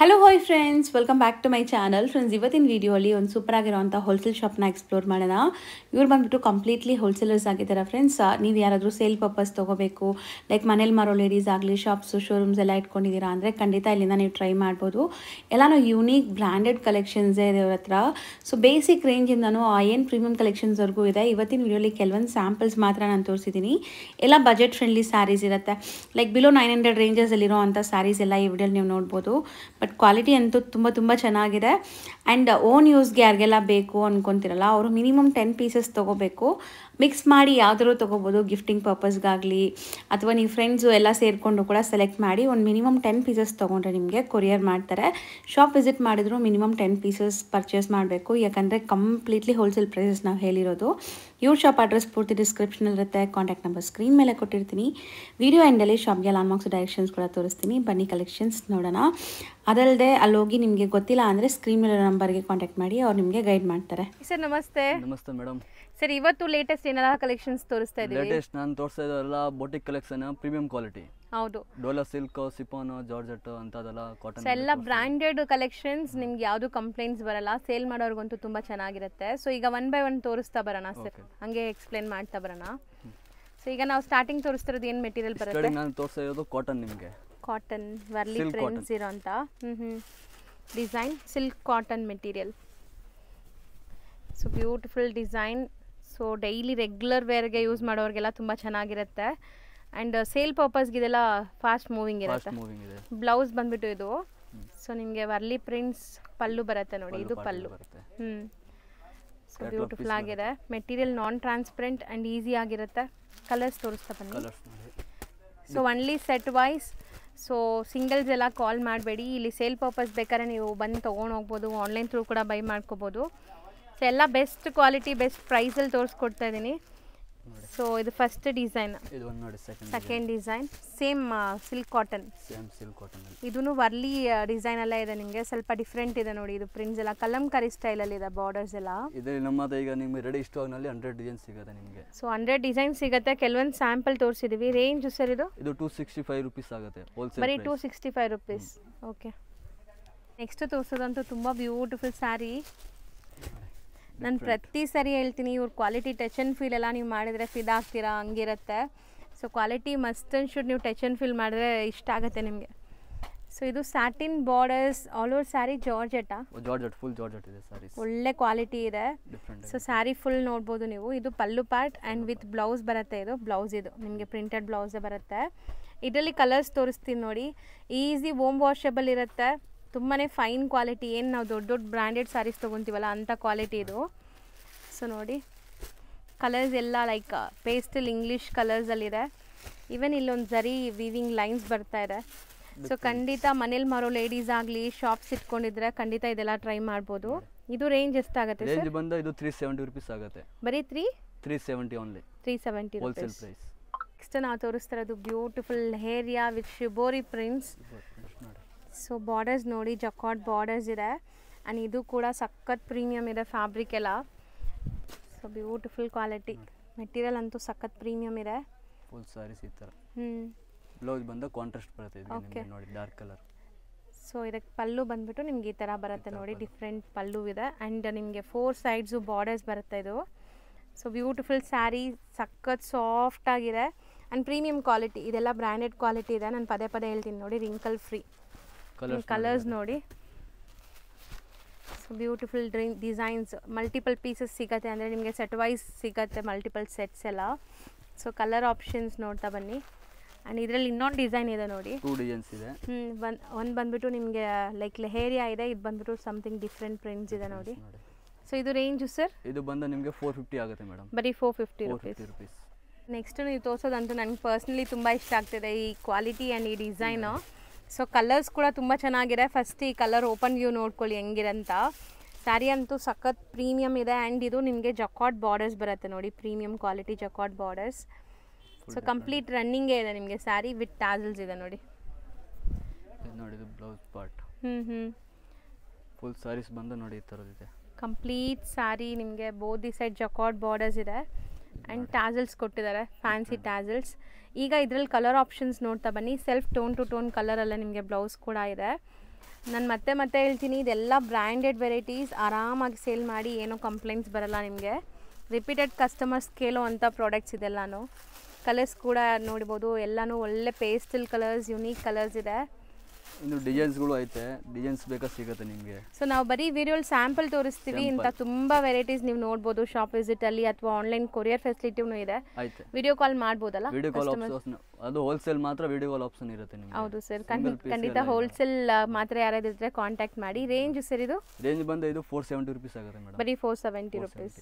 Hello hi friends, welcome back to my channel. Friends, ಇವತ್ತಿನ ವಿಡಿಯೋಲಿ ಒಂದು ಸೂಪರ್ ಆಗಿರೋಂಥ ಹೋಲ್ಸೇಲ್ ಶಾಪ್ನ ಎಕ್ಸ್ಪ್ಲೋರ್ ಮಾಡೋಣ. ಇವ್ರು ಬಂದ್ಬಿಟ್ಟು ಕಂಪ್ಲೀಟ್ಲಿ ಹೋಲ್ಸೇಲರ್ಸ್ ಆಗಿದ್ದಾರೆ. ಫ್ರೆಂಡ್ಸ್, ನೀವು ಯಾರಾದರೂ ಸೇಲ್ ಪರ್ಪಸ್ ತೊಗೋಬೇಕು, ಲೈಕ್ ಮನೇಲಿ ಮಾರೋ ಲೇಡೀಸ್ ಆಗಲಿ, ಶಾಪ್ಸು ಶೋರೂಮ್ಸ್ ಎಲ್ಲ ಇಟ್ಕೊಂಡಿದ್ದೀರಾ ಅಂದರೆ ಖಂಡಿತ ಇಲ್ಲಿಂದ ನೀವು ಟ್ರೈ ಮಾಡ್ಬೋದು. ಎಲ್ಲನೂ ಯೂನಿಕ್ ಬ್ರ್ಯಾಂಡೆಡ್ ಕಲೆಕ್ಷನ್ಸೇ ಇದೆ ಇವ್ರ ಹತ್ರ. ಸೊ ಬೇಸಿಕ್ ರೇಂಜಿಂದನೂ ಏನು ಪ್ರೀಮಿಯಂ ಕಲೆಕ್ಷನ್ಸ್ವರೆಗೂ ಇದೆ. ಇವತ್ತಿನ ವಿಡಿಯೋಲಿ ಕೆಲವೊಂದು ಸ್ಯಾಂಪಲ್ಸ್ ಮಾತ್ರ ನಾನು ತೋರಿಸಿದ್ದೀನಿ. ಎಲ್ಲ ಬಜೆಟ್ ಫ್ರೆಂಡ್ಲಿ ಸ್ಯಾರೀಸ್ ಇರುತ್ತೆ. ಲೈಕ್ ಬಿಲೋ 900 ರೇಂಜಸಲ್ಲಿರೋ ಅಂಥ ಸ್ಯಾರೀಸ್ ಎಲ್ಲ ಈ ವಿಡಿಯೋಲಿ ನೀವು ನೋಡ್ಬೋದು. ಬಟ್ ಕ್ವಾಲಿಟಿ ಅಂತೂ ತುಂಬ ಚೆನ್ನಾಗಿದೆ. ಆ್ಯಂಡ್ ಓನ್ ಯೂಸ್ಗೆ ಯಾರಿಗೆಲ್ಲ ಬೇಕು ಅಂದ್ಕೊತಿರಲ್ಲ, ಅವರು ಮಿನಿಮಮ್ 10 ಪೀಸಸ್ ತೊಗೋಬೇಕು. ಮಿಕ್ಸ್ ಮಾಡಿ ಯಾವುದಾದ್ರು ತೊಗೋಬೋದು, ಗಿಫ್ಟಿಂಗ್ ಪರ್ಪಸ್ಗಾಗಲಿ ಅಥವಾ ನೀವು ಫ್ರೆಂಡ್ಸು ಎಲ್ಲ ಸೇರಿಕೊಂಡು ಕೂಡ ಸೆಲೆಕ್ಟ್ ಮಾಡಿ ಒಂದು ಮಿನಿಮಮ್ 10 ಪೀಸಸ್ ತೊಗೊಂಡ್ರೆ ನಿಮಗೆ ಕೊರಿಯರ್ ಮಾಡ್ತಾರೆ. ಶಾಪ್ ವಿಸಿಟ್ ಮಾಡಿದ್ರು ಮಿನಿಮಮ್ 10 ಪೀಸಸ್ ಪರ್ಚೇಸ್ ಮಾಡಬೇಕು, ಯಾಕಂದರೆ ಕಂಪ್ಲೀಟ್ಲಿ ಹೋಲ್ಸೇಲ್ ಪ್ರೈಸಸ್ ನಾವು ಹೇಳಿರೋದು. ಇವ್ರ ಶಾಪ್ ಅಡ್ರೆಸ್ ಪೂರ್ತಿ ಡಿಸ್ಕ್ರಿಪ್ಷನಲ್ಲಿರುತ್ತೆ. ಕಾಂಟ್ಯಾಕ್ಟ್ ನಂಬರ್ ಸ್ಕ್ರೀನ್ ಮೇಲೆ ಕೊಟ್ಟಿರ್ತೀನಿ. ವಿಡಿಯೋ ಎಂಡಲ್ಲಿ ಶಾಪ್ಗೆ ಲಾಂಡ್ಮಾರ್ಕ್ಸ್ ಡೈರೆಕ್ಷನ್ಸ್ ಕೂಡ ತೋರಿಸ್ತೀನಿ. ಬನ್ನಿ ಕಲೆಕ್ಷನ್ಸ್ ನೋಡೋಣ. ಅದಲ್ಲದೆ ಅಲ್ಲೋಗಿ ನಿಮಗೆ ಗೊತ್ತಿಲ್ಲ ಅಂದರೆ ಸ್ಕ್ರೀನ್ ಮೇಲೆ ನಂಬರ್ಗೆ ಕಾಂಟ್ಯಾಕ್ಟ್ ಮಾಡಿ, ಅವ್ರು ನಿಮಗೆ ಗೈಡ್ ಮಾಡ್ತಾರೆ. ಸರ್ ನಮಸ್ತೆ. ನಮಸ್ತೆ ಮೇಡಮ್. ಸರ್ ಇವತ್ತು ಲೇಟೆಸ್ಟ್ ಏನೆಲ್ಲ ಕಲೆಕ್ಷನ್ಸ್ ತೋರಿಸ್ತಾ ಇದ್ದೀವಿ? ಲೇಟೆಸ್ಟ್ ನಾನು ತೋರಿಸ್ತಾ ಇರೋಲ್ಲ ಬೋಟಿಕ್ ಕಲೆಕ್ಷನ್, ಪ್ರೀಮಿಯಂ ಕ್ವಾಲಿಟಿ. ಹೌದು, ಡೋಲಾ ಸಿಲ್ಕ್, ಸಿಫಾನ್, ಜಾರ್ಜೆಟ್ ಅಂತದೆಲ್ಲ ಕಾಟನ್ ಎಲ್ಲ ಬ್ರ್ಯಾಂಡೆಡ್ ಕಲೆಕ್ಷನ್ಸ್. ನಿಮ್ಗೆ ಯಾವುದು ಕಂಪ್ಲೇಂಟ್ಸ್ ಬರಲ್ಲ, ಸೇಲ್ ಮಾಡೋರ್ಗಂತೂ ತುಂಬಾ ಚೆನ್ನಾಗಿರುತ್ತೆ. ಸೊ ಈಗ ಒನ್ ಬೈ ಒನ್ ತೋರಿಸ್ತಾ ಬರೋಣ ಸರ್, ಹಂಗೆ ಎಕ್ಸ್ಪ್ಲೇನ್ ಮಾಡ್ತಾ ಬರೋಣ. ಸೊ ಈಗ ನಾವು ಸ್ಟಾರ್ಟಿಂಗ್ ತೋರಿಸ್ತಿರೋದು ಏನು ಮೆಟೀರಿಯಲ್ ಬರುತ್ತೆ? ನಾನು ತೋರಿಸ್ತಾ ಇರೋದು ಕಾಟನ್. ನಿಮಗೆ ಕಾಟನ್ ವರ್ಲಿ ಪ್ರಿಂಟ್ಸ್ ಇರೋಂಥ design silk cotton material. So beautiful design. So daily regular ವೇರ್ಗೆ ಯೂಸ್ ಮಾಡೋರಿಗೆಲ್ಲ ತುಂಬ ಚೆನ್ನಾಗಿರುತ್ತೆ. ಆ್ಯಂಡ್ ಸೇಲ್ ಪರ್ಪಸ್ಗೆ ಇದೆಲ್ಲ ಫಾಸ್ಟ್ ಮೂವಿಂಗ್ ಇರುತ್ತೆ. ಬ್ಲೌಸ್ ಬಂದ್ಬಿಟ್ಟು ಇದು. ಸೊ ನಿಮಗೆ ವರ್ಲಿ ಪ್ರಿಂಟ್ಸ್ ಪಲ್ಲು ಬರುತ್ತೆ ನೋಡಿ, ಇದು ಪಲ್ಲು. ಸೊ ಬ್ಯೂಟಿಫುಲ್ ಆಗಿದೆ. Material non transparent and easy ಆಗಿರುತ್ತೆ. ಕಲರ್ಸ್ ತೋರಿಸ್ತಾ ಬನ್ನಿ. So only set wise. So singles ಎಲ್ಲ ಕಾಲ್ ಮಾಡಬೇಡಿ. ಇಲ್ಲಿ ಸೇಲ್ ಪರ್ಪಸ್ ಬೇಕಾದ್ರೆ ನೀವು ಬಂದು ತೊಗೊಂಡು ಹೋಗ್ಬೋದು, ಆನ್ಲೈನ್ ಥ್ರೂ ಕೂಡ ಬೈ ಮಾಡ್ಕೋಬೋದು. ಸೊ ಎಲ್ಲ ಬೆಸ್ಟ್ ಕ್ವಾಲಿಟಿ ಬೆಸ್ಟ್ ಪ್ರೈಸಲ್ಲಿ ತೋರಿಸ್ಕೊಡ್ತಾ ಇದ್ದೀನಿ. ಸೊ ಇದು first design, second design same silk cotton. ಇದೂ ವರ್ಲಿ ಡಿಸೈನ್ ಎಲ್ಲ ಇದೆ. ನಿಮಗೆ ಸ್ವಲ್ಪ ಡಿಫ್ರೆಂಟ್ ಇದೆ ನೋಡಿ. ಇದು ಪ್ರಿಂಟ್ಸ್ ಎಲ್ಲ ಕಲಂಕಾರಿ ಸ್ಟೈಲಲ್ಲಿ ಇದೆ, ಬಾರ್ಡರ್ಸ್ ಎಲ್ಲ. ನಮ್ಮದು ಈಗ ನಿಮಗೆ ರೆಡಿ ಸ್ಟಾಕ್ನಲ್ಲಿ 100 ಡಿಸೈನ್ ಸಿಗುತ್ತೆ ನಿಮಗೆ. ಸೊ 100 ಡಿಸೈನ್ ಸಿಗುತ್ತೆ. ಕೆಲವೊಂದು ಸ್ಯಾಂಪಲ್ ತೋರಿಸಿದ್ದೀವಿ. ರೇಂಜ್ ಸರ್ ಇದು 265 ರುಪೀಸ್ ಆಗುತ್ತೆ ಹೋಲ್ಸೇಲ್. ಬರೀ 265 ರುಪೀಸ್. ಓಕೆ, ನೆಕ್ಸ್ಟ್ ತೋರಿಸೋದಂತೂ ತುಂಬ ಬ್ಯೂಟಿಫುಲ್ ಸ್ಯಾರಿ. ನಾನು ಪ್ರತಿ ಸರಿ ಹೇಳ್ತೀನಿ, ಇವ್ರ ಕ್ವಾಲಿಟಿ ಟಚ್ ಆ್ಯಂಡ್ ಫೀಲ್ ಎಲ್ಲ ನೀವು ಮಾಡಿದರೆ ಫಿದಾ ಆಗ್ತೀರಾ, ಹಂಗಿರುತ್ತೆ. So quality must and should ನೀವು ಟಚ್ ಆ್ಯಂಡ್ ಫೀಲ್ ಮಾಡಿದ್ರೆ ಇಷ್ಟ ಆಗುತ್ತೆ ನಿಮಗೆ. ಸೊ ಇದು satin borders all over sari. Georgette full georgette ಇದೆ ಸ್ಯಾರಿ, ಒಳ್ಳೆ ಕ್ವಾಲಿಟಿ ಇದೆ. ಸೊ ಸ್ಯಾರಿ ಫುಲ್ ನೋಡ್ಬೋದು ನೀವು. ಇದು ಪಲ್ಲು ಪಾರ್ಟ್ ಆ್ಯಂಡ್ ವಿತ್ ಬ್ಲೌಸ್ ಬರುತ್ತೆ. ಇದು ಬ್ಲೌಸ್, ಇದು ನಿಮಗೆ ಪ್ರಿಂಟೆಡ್ ಬ್ಲೌಸೇ ಬರುತ್ತೆ. ಇದರಲ್ಲಿ ಕಲರ್ಸ್ ತೋರಿಸ್ತೀನಿ ನೋಡಿ. ಈಸಿ ಹೋಮ್ ವಾಷಬಲ್ ಇರುತ್ತೆ. ತುಂಬಾ ಫೈನ್ ಕ್ವಾಲಿಟಿ. ಏನು ನಾವು ದೊಡ್ಡ ದೊಡ್ಡ ಬ್ರ್ಯಾಂಡೆಡ್ ಸ್ಯಾರೀಸ್ ತೊಗೊತೀವಲ್ಲ ಅಂಥ ಕ್ವಾಲಿಟಿ ಇದು. ಸೊ ನೋಡಿ, ಕಲರ್ಸ್ ಎಲ್ಲ ಲೈಕ್ ಪೇಸ್ಟಲ್ ಇಂಗ್ಲೀಷ್ ಕಲರ್ಸಲ್ಲಿದೆ. ಈವನ್ ಇಲ್ಲೊಂದು ಜರಿ ವೀವಿಂಗ್ ಲೈನ್ಸ್ ಬರ್ತಾ ಇದೆ. ಸೊ ಖಂಡಿತ ಮನೇಲಿ ಮಾರೋ ಲೇಡೀಸ್ ಆಗಲಿ, ಶಾಪ್ಸ್ ಇಟ್ಕೊಂಡಿದ್ರೆ ಖಂಡಿತ ಇದೆಲ್ಲ ಟ್ರೈ ಮಾಡ್ಬೋದು. ಇದು ರೇಂಜ್ ಎಷ್ಟಾಗುತ್ತೆ ಸರ್? ರೇಂಜ್ ಬಂದು ಇದು 370 ರುಪೀಸ್ ಆಗುತ್ತೆ. ಬರೀ 370 ಓನ್ಲಿ. 370 wholesale price. ನೆಕ್ಸ್ಟ್ ನಾವು ತೋರಿಸ್ತಿರೋದು ಬ್ಯೂಟಿಫುಲ್ ಹೇರಿಯಾ with shibori prints. So borders ನೋಡಿ, ಜಕಾರ್ಡ್ ಬಾರ್ಡರ್ಸ್ ಇದೆ. ಆ್ಯಂಡ್ ಇದು ಕೂಡ ಸಖತ್ ಪ್ರೀಮಿಯಮ್ ಇದೆ ಫ್ಯಾಬ್ರಿಕ್ ಎಲ್ಲ. So beautiful quality. ಮೆಟೀರಿಯಲ್ ಅಂತೂ ಸಖತ್ ಪ್ರೀಮಿಯಮ್ ಇದೆ. ಫುಲ್ ಸ್ಯಾರೀಸ್ ಈ ಥರ. ಬ್ಲೌಸ್ ಬಂದು ಕಾಂಟ್ರಾಸ್ಟ್ ಬರುತ್ತೆ ನಿಮಗೆ ನೋಡಿ, ಡಾರ್ಕ್ ಕಲರ್. ಸೊ ಇದಕ್ಕೆ ಪಲ್ಲು ಬಂದ್ಬಿಟ್ಟು ನಿಮ್ಗೆ ಈ ಥರ ಬರುತ್ತೆ ನೋಡಿ, ಡಿಫ್ರೆಂಟ್ ಪಲ್ಲು ಇದೆ. ಆ್ಯಂಡ್ ನಿಮಗೆ 4 ಸೈಡ್ಸು ಬಾರ್ಡರ್ಸ್ ಬರುತ್ತೆ ಇದು. ಸೊ ಬ್ಯೂಟಿಫುಲ್ ಸ್ಯಾರಿ, ಸಖತ್ ಸಾಫ್ಟ್ ಆಗಿದೆ ಆ್ಯಂಡ್ ಪ್ರೀಮಿಯಮ್ ಕ್ವಾಲಿಟಿ. ಇದೆಲ್ಲ ಬ್ರ್ಯಾಂಡೆಡ್ ಕ್ವಾಲಿಟಿ ಇದೆ. ನಾನು ಪದೇ ಹೇಳ್ತೀನಿ ನೋಡಿ, ರಿಂಕಲ್ ಫ್ರೀ. ಕಲರ್ಸ್ ನೋಡಿ. So beautiful designs. Multiple pieces ಸಿಗುತ್ತೆ, ಅಂದರೆ ನಿಮಗೆ ಸೆಟ್ ವೈಸ್ ಸಿಗುತ್ತೆ, ಮಲ್ಟಿಪಲ್ ಸೆಟ್ಸ್ ಎಲ್ಲ. ಸೊ ಕಲರ್ ಆಪ್ಷನ್ಸ್ ನೋಡ್ತಾ ಬನ್ನಿ. ಆ್ಯಂಡ್ ಇದರಲ್ಲಿ ಇನ್ನೊಂದು ಡಿಸೈನ್ ಇದೆ ನೋಡಿ, 2 ಡಿಸೈನ್ಸ್ ಇದೆ. ಒಂದು ಬಂದ್ಬಿಟ್ಟು ನಿಮಗೆ ಲೈಕ್ ಲೆಹೇರಿಯಾ ಇದೆ. ಇದು ಬಂದ್ಬಿಟ್ಟು ಸಮಥಿಂಗ್ ಡಿಫ್ರೆಂಟ್ ಪ್ರಿಂಟ್ಸ್ ಇದೆ ನೋಡಿ. ಸೊ ಇದು ರೇಂಜು ಸರ್? ಇದು ಬಂದು ನಿಮಗೆ 450 ಆಗುತ್ತೆ ಮೇಡಮ್. ಬರೀ 450 ರುಪೀಸ್. ನೆಕ್ಸ್ಟ್ ನೀವು ತೋರಿಸೋದಂತೂ ನನಗೆ ಪರ್ಸ್ನಲಿ ತುಂಬ ಇಷ್ಟ ಆಗ್ತಿದೆ, ಈ ಕ್ವಾಲಿಟಿ ಆ್ಯಂಡ್ ಈ ಡಿಸೈನು. ಸೊ ಕಲರ್ಸ್ ಕೂಡ ತುಂಬ ಚೆನ್ನಾಗಿದೆ. ಫಸ್ಟ್ ಈ ಕಲರ್ ಓಪನ್ ವ್ಯೂ ನೋಡ್ಕೊಳ್ಳಿ ಹೆಂಗಿರಂತ. ಸ್ಯಾರಿ ಅಂತೂ ಸಖತ್ ಪ್ರೀಮಿಯಮ್ ಇದೆ. ಆ್ಯಂಡ್ ಇದು ನಿಮಗೆ ಜಕಾರ್ಡ್ ಬಾರ್ಡರ್ಸ್ ಬರುತ್ತೆ ನೋಡಿ, premium quality jacquard borders. So complete ರನ್ನಿಂಗೇ ಇದೆ ನಿಮಗೆ ಸ್ಯಾರಿ ವಿತ್ ಟ್ಯಾಸಲ್ಸ್ ಇದೆ ನೋಡಿ. ನೋಡಿ ಇದು ಬ್ಲೌಸ್ ಪಾರ್ಟ್. ಫುಲ್ ಸ್ಯಾರೀಸ್ ಬಂದು ನೋಡಿ ಈ ಥರದಿದೆ. ಕಂಪ್ಲೀಟ್ ಸ್ಯಾರಿ ನಿಮಗೆ both the side jacquard borders ಇದೆ ಆ್ಯಂಡ್ ಟ್ಯಾಸಲ್ಸ್ ಕೊಟ್ಟಿದ್ದಾರೆ, ಫ್ಯಾನ್ಸಿ ಟ್ಯಾಸಲ್ಸ್. ಈಗ ಇದರಲ್ಲಿ ಕಲರ್ ಆಪ್ಷನ್ಸ್ ನೋಡ್ತಾ ಬನ್ನಿ. ಸೆಲ್ಫ್ ಟೋನ್ ಟು ಟೋನ್ ಕಲರಲ್ಲೇ ನಿಮಗೆ ಬ್ಲೌಸ್ ಕೂಡ ಇದೆ. ನಾನು ಮತ್ತೆ ಮತ್ತೆ ಹೇಳ್ತೀನಿ, ಇದೆಲ್ಲ ಬ್ರ್ಯಾಂಡೆಡ್ ವೆರೈಟೀಸ್, ಆರಾಮಾಗಿ ಸೇಲ್ ಮಾಡಿ ಏನೂ ಕಂಪ್ಲೇಂಟ್ಸ್ ಬರಲ್ಲ ನಿಮಗೆ. ರಿಪೀಟೆಡ್ ಕಸ್ಟಮರ್ಸ್ ಕೇಳೋ ಪ್ರಾಡಕ್ಟ್ಸ್ ಇದೆಲ್ಲನೂ. ಕಲರ್ಸ್ ಕೂಡ ನೋಡ್ಬೋದು, ಎಲ್ಲನೂ ಒಳ್ಳೆ ಪೇಸ್ಟಲ್ ಕಲರ್ಸ್, ಯುನೀಕ್ ಕಲರ್ಸ್ ಇದೆ. ಇನ್ನು ಡಿಸೈನ್ಸ್ಗಳು ಐತೆ, ಡಿಸೈನ್ಸ್ ಬೇಕಾ ಸಿಗುತ್ತೆ ನಿಮಗೆ. ಸೊ ನಾವು ಬರೀ ವಿಡಿಯೋಲಿ ಸ್ಯಾಂಪಲ್ ತೋರಿಸ್ತೀವಿ. ಇಂಥ ತುಂಬ ವೆರೈಟೀಸ್ ನೀವು ನೋಡ್ಬೋದು ಶಾಪ್ ವಿಸಿಟಲ್ಲಿ, ಅಥವಾ ಆನ್ಲೈನ್ ಕೊರಿಯರ್ ಫೆಸಿಲಿಟಿನೂ ಇದೆ. ಐತೆ, ವಿಡಿಯೋ ಕಾಲ್ ಮಾಡ್ಬೋದಲ್ಲ? ವಿಡಿಯೋ ಕಾಲ್ ಆಪ್ಷನ್, ಅದು ಹೋಲ್ಸೇಲ್ ಮಾತ್ರ ವಿಡಿಯೋ ಕಾಲ್ ಆಪ್ಷನ್ ಇರುತ್ತೆ ನಿಮಗೆ. ಹೌದು ಸರ್, ಖಂಡಿತ ಹೋಲ್ಸೇಲ್ ಮಾತ್ರ ಯಾರಾದಿದ್ರೆ ಕಾಂಟ್ಯಾಕ್ಟ್ ಮಾಡಿ. ರೇಂಜ್ ಸರ್ ಇದು? ರೇಂಜ್ ಬಂದು ಇದು 470 rupees ಆಗುತ್ತೆ ಮೇಡಮ್. ಬರೀ 470 rupees.